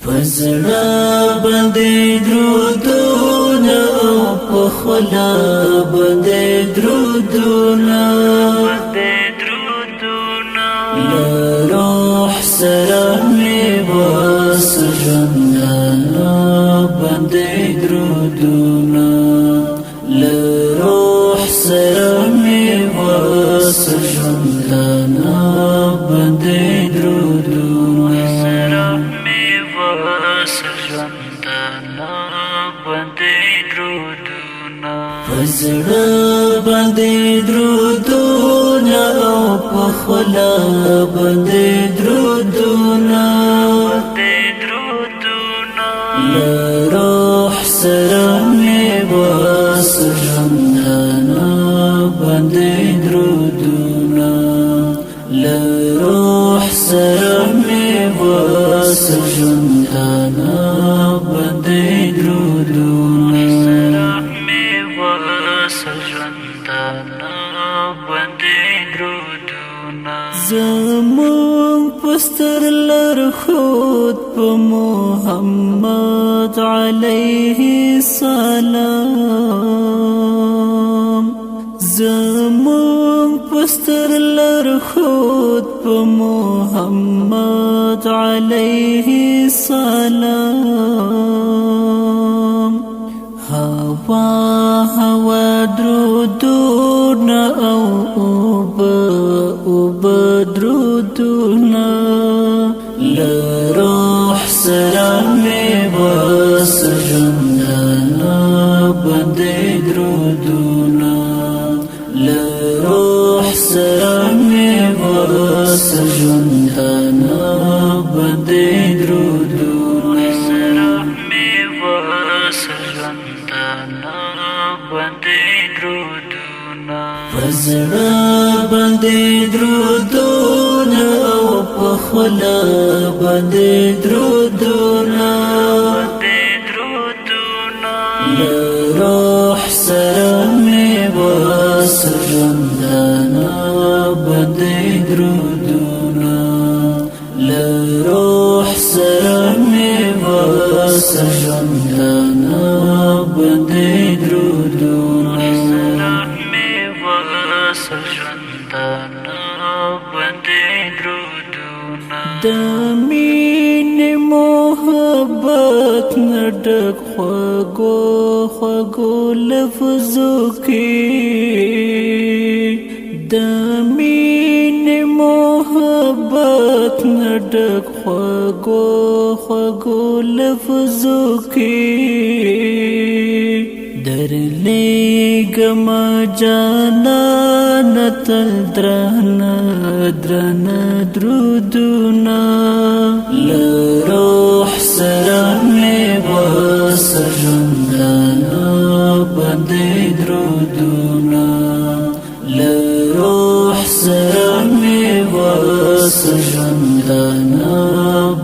پزړه باندې درودونه او په خلا باندې درودونه له روح سره مې بس ژوندانه باندې درودونه له روح سره مې بس ژوندانه باندې درودونه پزړه باندې درودونه او په خلا باندې درودونه له روح سره مې بس ژوندانه باندې درودونه له روح سره مې بس ژوندانه باندې درودونه زمون پستر لرخود په محمد علیه السلام زمون پستر لرخود په محمد علیه السلام هوا هوا درودونه او درودونه له روح سره مې بس ژوندانه باندې درودونه له روح سره مې بس ژوندانه باندې درودونه پزړه باندې درودونه او په خلا باندې درودونه له روح سره مې بس ژوندانه باندې درودونه له روح سره مې بس ژوندانه باندې درودونه د مینې محبت نه ډک خوږو خوږو لفظو کې د مینې محبت نه ډک خوږو خوږو لفظو کې درلېږم جانانه تل درانه درانه درودونه له روح سره مې بس ژوندانه باندې درودونه له روح سره مې بس ژوندانه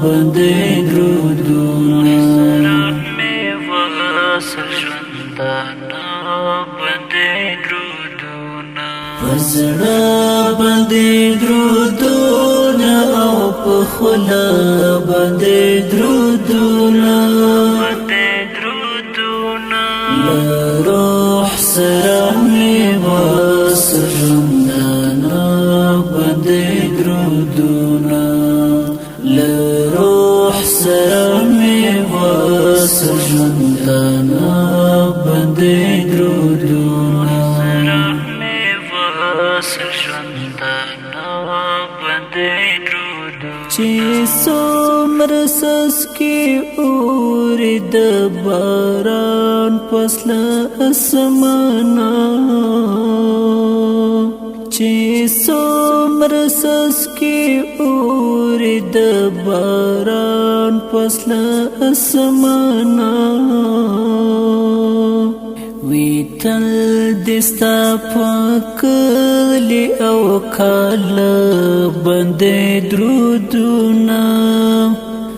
باندې درودونه پزړه باندې درودونه او په خلا باندې درودونه له روح سره مې بس ژوندانه باندې درودونه له روح سره مې بس ژوندانه باندې درودونه چې څومره سسکي اوري د باران پسله اسمانه چې څومره سسکي اوري د باران پسله اسمانه وی تل دستا پاکلی او کال باندې درودونه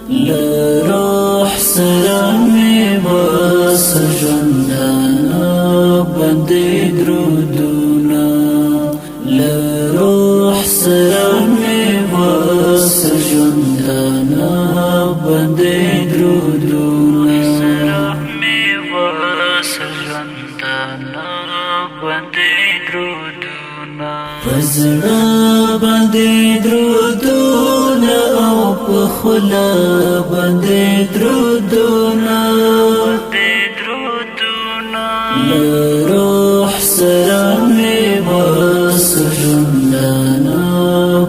له روح سره مې بس ژوندانه باندې درودونه له روح سره مې بس ژوندانه باندې درودونه سره می وصل ژوندانه باندې درودونه پزړه باندې درودونه او په خوله باندې درودونه له روح سره می وصل ژوندانه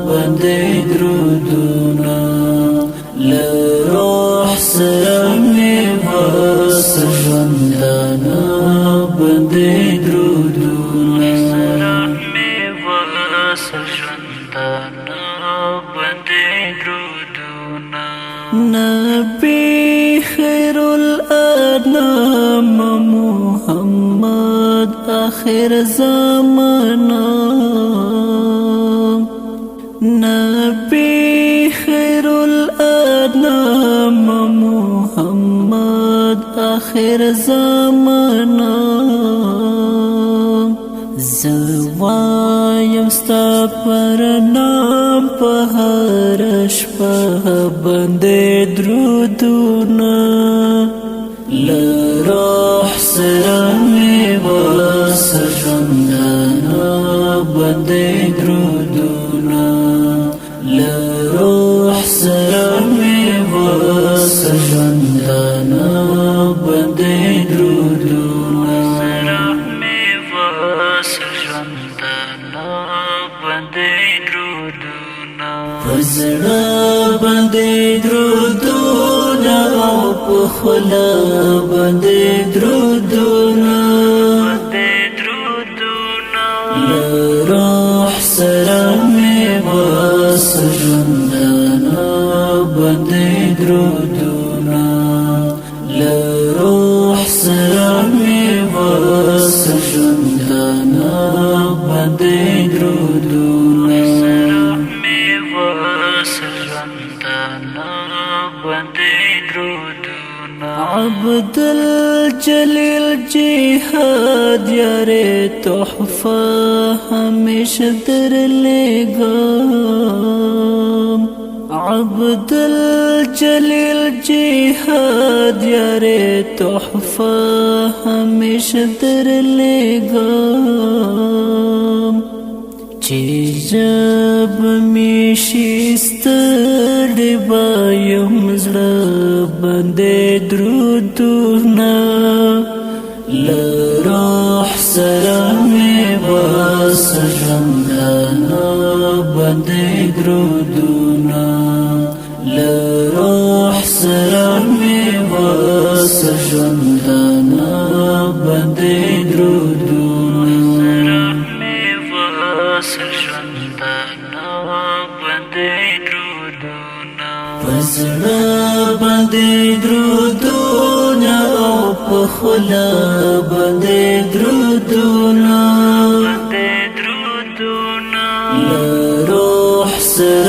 باندې درودونه له روح سره می وصل ژوندانه باندې درودونه سره می وصل ژوندانه باندې درودونه نبی خیر الانام محمد آخر زمانہ نبی خیر الانام محمد آخر زمانہ زوایم ستا پر نام په هر شپه باندې درودونه له روح سره می وصل ژوندانه باندې درودونه له روح سره می وصل ژوندانه باندې درودونه سره می وصل ژوندانه باندې درودونه پزړه باندې درودونه او په خوله باندې درودونه له روح سره می وصل ژوندانه باندې درودونه له روح سره می وصل ژوندانه باندې درودونه سره می وصل ژوندانه باندې درودونه عبد الجلیل جهاد یار تحفه همیشه در لګم عبد الجلیل جهاد یار تحفه همیشه در لګم چې جب می شستړې بایم زړه باندې درودونه له روح سره می وصل ژوندانه باندې درودونه له روح سره می وصل ژوندانه باندې درودونه وصل ژوندانه باندې درودونه پزړه باندې درودونه او په خوله باندې درودونه له روح سره